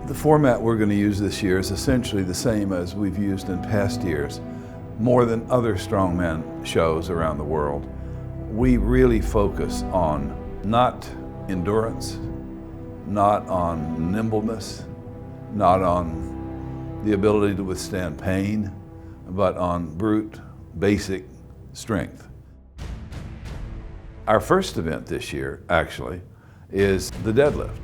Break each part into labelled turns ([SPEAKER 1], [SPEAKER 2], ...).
[SPEAKER 1] The format we're going to use this year is essentially the same as we've used in past years, more than other strongman shows around the world. We really focus on not endurance, not on nimbleness, not on the ability to withstand pain, but on brute, basic strength. Our first event this year, actually, is the deadlift.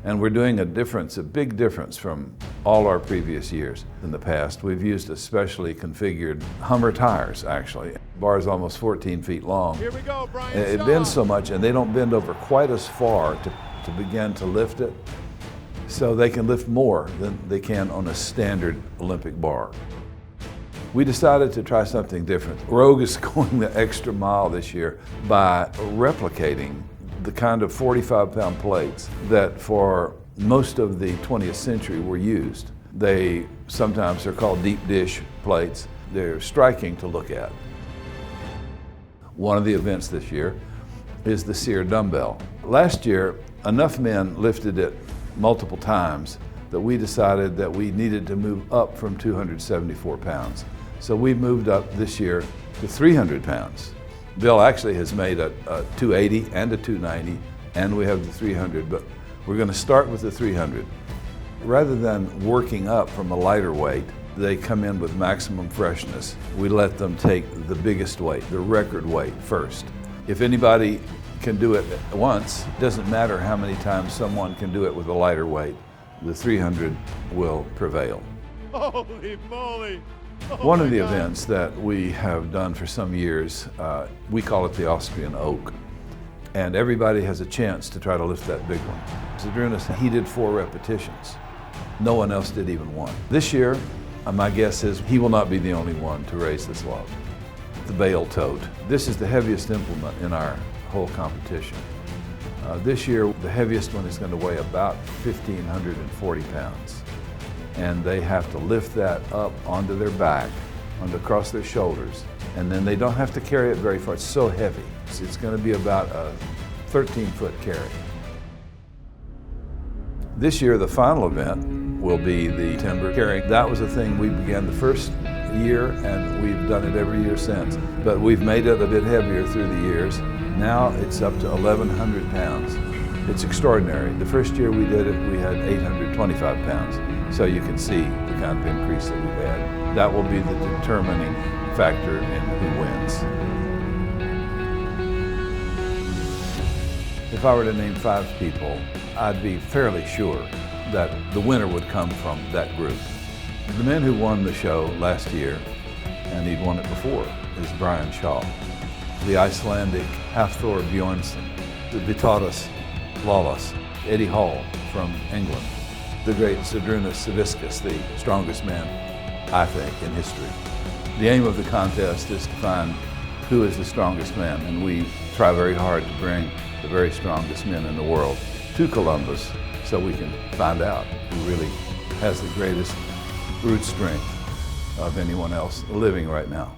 [SPEAKER 1] And we're doing a big difference from all our previous years. In the past, we've used especially configured Hummer tires, actually. The bar is almost 14 feet long.
[SPEAKER 2] Here we go, Brian.
[SPEAKER 1] It bends so much, and they don't bend over quite as far to begin to lift it. So they can lift more than they can on a standard Olympic bar. We decided to try something different. Rogue is going the extra mile this year by replicating the kind of 45-pound plates that for most of the 20th century were used. Sometimes they're called deep dish plates. They're striking to look at. One of the events this year is the Cyr Dumbbell. Last year, enough men lifted it multiple times that we decided that we needed to move up from 274 pounds. So we moved up this year to 300 pounds. Bill actually has made a 280 and a 290, and we have the 300, but we're going to start with the 300. Rather than working up from a lighter weight, they come in with maximum freshness. We let them take the biggest weight, the record weight first. If anybody can do it at once, it doesn't matter how many times someone can do it with a lighter weight, the 300 will prevail.
[SPEAKER 2] Holy moly!
[SPEAKER 1] One of the events that we have done for some years, we call it the Austrian Oak. And everybody has a chance to try to lift that big one. Žydrūnas, he did 4 repetitions. No one else did even 1. This year, my guess is he will not be the only one to raise this log. The Bale Tote. This is the heaviest implement in our whole competition. This year, the heaviest one is going to weigh about 1,540 pounds. And they have to lift that up onto their back, across their shoulders, and then they don't have to carry it very far. It's so heavy. It's going to be about a 13-foot carry. This year, the final event will be the timber carrying. That was a thing we began the first year, and we've done it every year since. But we've made it a bit heavier through the years. Now it's up to 1,100 pounds. It's extraordinary. The first year we did it, we had 825 pounds. So you can see the kind of increase that we've had. That will be the determining factor in who wins. If I were to name 5 people, I'd be fairly sure that the winner would come from that group. The man who won the show last year, and he'd won it before, is Brian Shaw. The Icelandic Hafþór Bjornsson, the Vitalis Lawless, Eddie Hall from England, the great Žydrūnas Savickas, the strongest man, I think, in history. The aim of the contest is to find who is the strongest man, and we try very hard to bring the very strongest men in the world to Columbus so we can find out who really has the greatest brute strength of anyone else living right now.